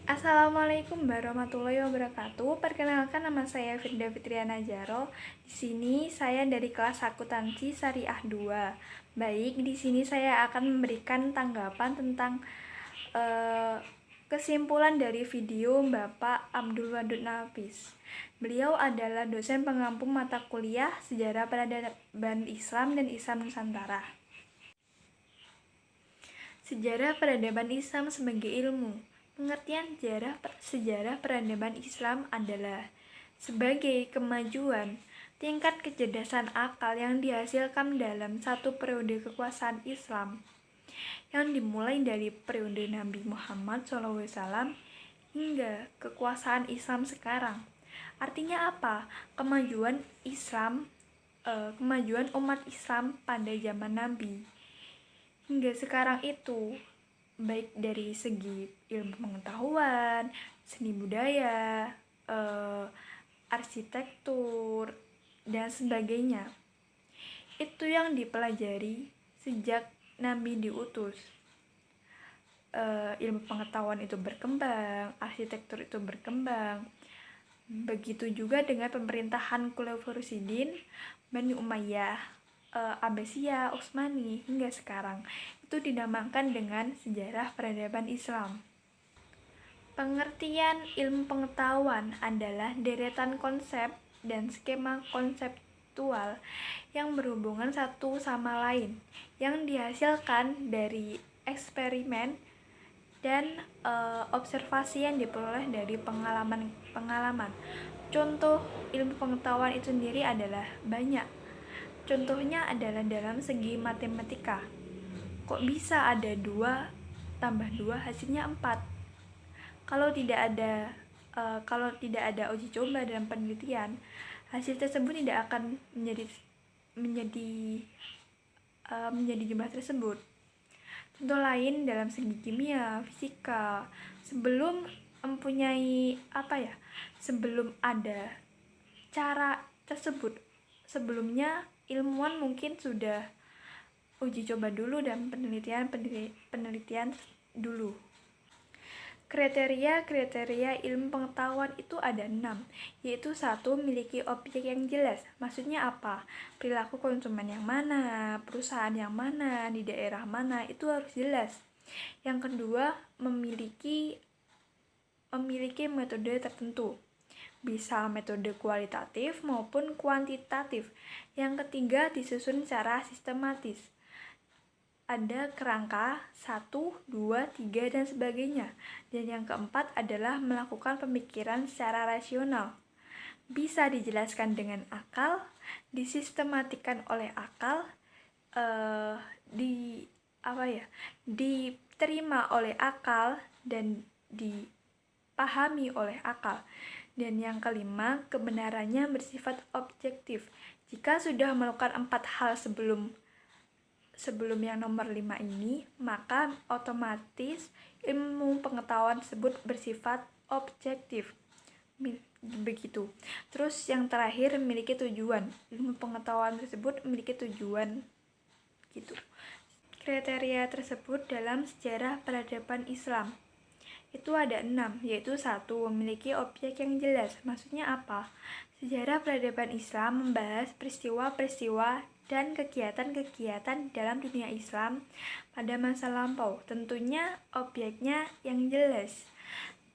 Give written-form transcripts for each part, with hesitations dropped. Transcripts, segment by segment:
Assalamualaikum warahmatullahi wabarakatuh. Perkenalkan, nama saya Firda Fitriana Jaro. Di sini saya dari kelas akuntansi Syariah 2. Baik, di sini saya akan memberikan tanggapan tentang kesimpulan dari video Bapak Abdul Wadud Nafis. Beliau adalah dosen pengampu mata kuliah Sejarah Peradaban Islam dan Islam Nusantara. Sejarah peradaban Islam sebagai ilmu. Pengertian sejarah peradaban Islam adalah sebagai kemajuan tingkat kecerdasan akal yang dihasilkan dalam satu periode kekuasaan Islam yang dimulai dari periode Nabi Muhammad SAW hingga kekuasaan Islam sekarang. Artinya apa? Kemajuan umat Islam pada zaman Nabi hingga sekarang itu, baik dari segi ilmu pengetahuan, seni budaya, arsitektur, dan sebagainya. Itu yang dipelajari sejak Nabi diutus. Ilmu pengetahuan itu berkembang, arsitektur itu berkembang. Begitu juga dengan pemerintahan Khulafaur Rasyidin, Bani Umayyah, Abbasiyah, Utsmani hingga sekarang. Itu dinamakan dengan sejarah peradaban Islam. Pengertian ilmu pengetahuan adalah deretan konsep dan skema konseptual yang berhubungan satu sama lain, yang dihasilkan dari eksperimen dan observasi yang diperoleh dari pengalaman. Contoh ilmu pengetahuan itu sendiri adalah banyak. Contohnya adalah dalam segi matematika. Kok bisa ada 2 tambah 2 hasilnya 4? Kalau tidak ada uji coba dalam penelitian, hasil tersebut tidak akan menjadi jumlah tersebut. Contoh lain dalam segi kimia, fisika, sebelum ada cara tersebut, sebelumnya ilmuwan mungkin sudah uji coba dulu dan penelitian dulu. Kriteria ilmu pengetahuan itu ada 6, yaitu 1. Memiliki objek yang jelas. Maksudnya apa? Perilaku konsumen yang mana, perusahaan yang mana, di daerah mana, itu harus jelas. Yang kedua, memiliki metode tertentu. Bisa metode kualitatif maupun kuantitatif. Yang ketiga, disusun secara sistematis. Ada kerangka 1, 2, 3, dan sebagainya. Dan yang keempat adalah melakukan pemikiran secara rasional. Bisa dijelaskan dengan akal, disistematikan oleh akal, diterima oleh akal, dan dipahami oleh akal. Dan yang kelima, kebenarannya bersifat objektif. Jika sudah melakukan 4 hal sebelum yang nomor 5 ini, maka otomatis ilmu pengetahuan tersebut bersifat objektif. Begitu. Terus yang terakhir, memiliki tujuan. Ilmu pengetahuan tersebut memiliki tujuan. Gitu. Kriteria tersebut dalam sejarah peradaban Islam itu ada 6, yaitu 1. Memiliki objek yang jelas. Maksudnya apa? Sejarah peradaban Islam membahas peristiwa-peristiwa dan kegiatan-kegiatan dalam dunia Islam pada masa lampau. Tentunya objeknya yang jelas.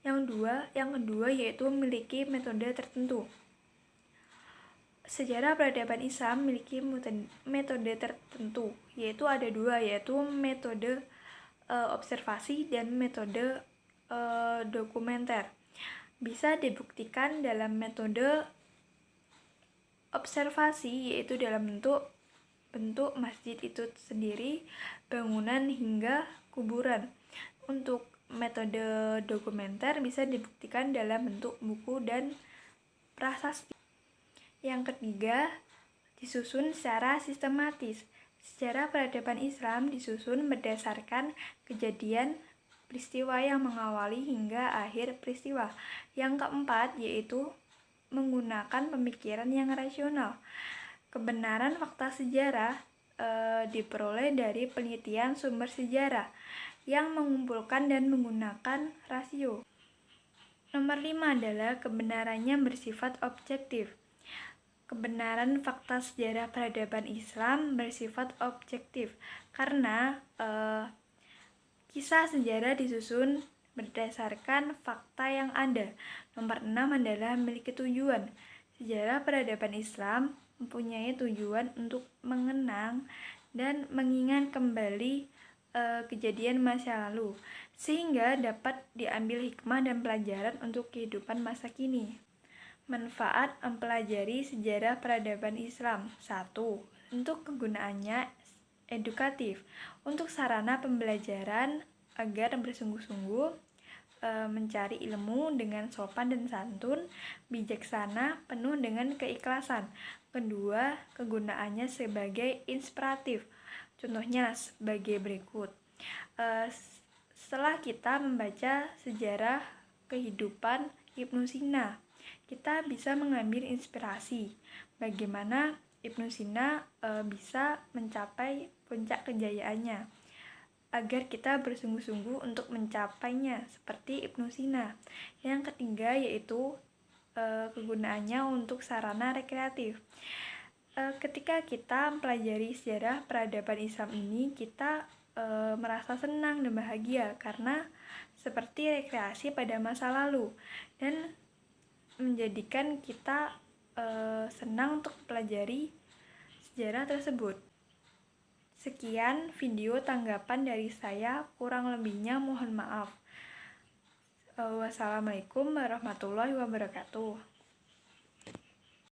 Yang kedua yaitu memiliki metode tertentu. Sejarah peradaban Islam memiliki metode tertentu, yaitu ada 2, yaitu metode observasi dan metode dokumenter. Bisa dibuktikan dalam metode observasi, yaitu dalam bentuk masjid itu sendiri, bangunan hingga kuburan. Untuk metode dokumenter bisa dibuktikan dalam bentuk buku dan prasasti. Yang ketiga, disusun secara sistematis. Sejarah peradaban Islam disusun berdasarkan kejadian peristiwa yang mengawali hingga akhir peristiwa. Yang keempat, yaitu menggunakan pemikiran yang rasional. Kebenaran fakta sejarah diperoleh dari penelitian sumber sejarah yang mengumpulkan dan menggunakan rasio. Nomor 5 adalah kebenarannya bersifat objektif. Kebenaran fakta sejarah peradaban Islam bersifat objektif karena kisah sejarah disusun berdasarkan fakta yang ada. Nomor 6 adalah memiliki tujuan. Sejarah peradaban Islam mempunyai tujuan untuk mengenang dan mengingat kembali kejadian masa lalu, sehingga dapat diambil hikmah dan pelajaran untuk kehidupan masa kini. Manfaat mempelajari sejarah peradaban Islam. 1. Untuk kegunaannya edukatif, untuk sarana pembelajaran agar bersungguh-sungguh mencari ilmu dengan sopan dan santun, bijaksana, penuh dengan keikhlasan. Kedua, kegunaannya sebagai inspiratif. Contohnya sebagai berikut. Setelah kita membaca sejarah kehidupan Ibnu Sina, kita bisa mengambil inspirasi bagaimana Ibnu Sina bisa mencapai puncak kejayaannya, agar kita bersungguh-sungguh untuk mencapainya seperti Ibnu Sina. Yang ketiga yaitu kegunaannya untuk sarana rekreatif. Ketika kita mempelajari sejarah peradaban Islam ini, kita merasa senang dan bahagia karena seperti rekreasi pada masa lalu dan menjadikan kita senang untuk pelajari sejarah tersebut. Sekian video tanggapan dari saya, kurang lebihnya mohon maaf. Wassalamualaikum warahmatullahi wabarakatuh.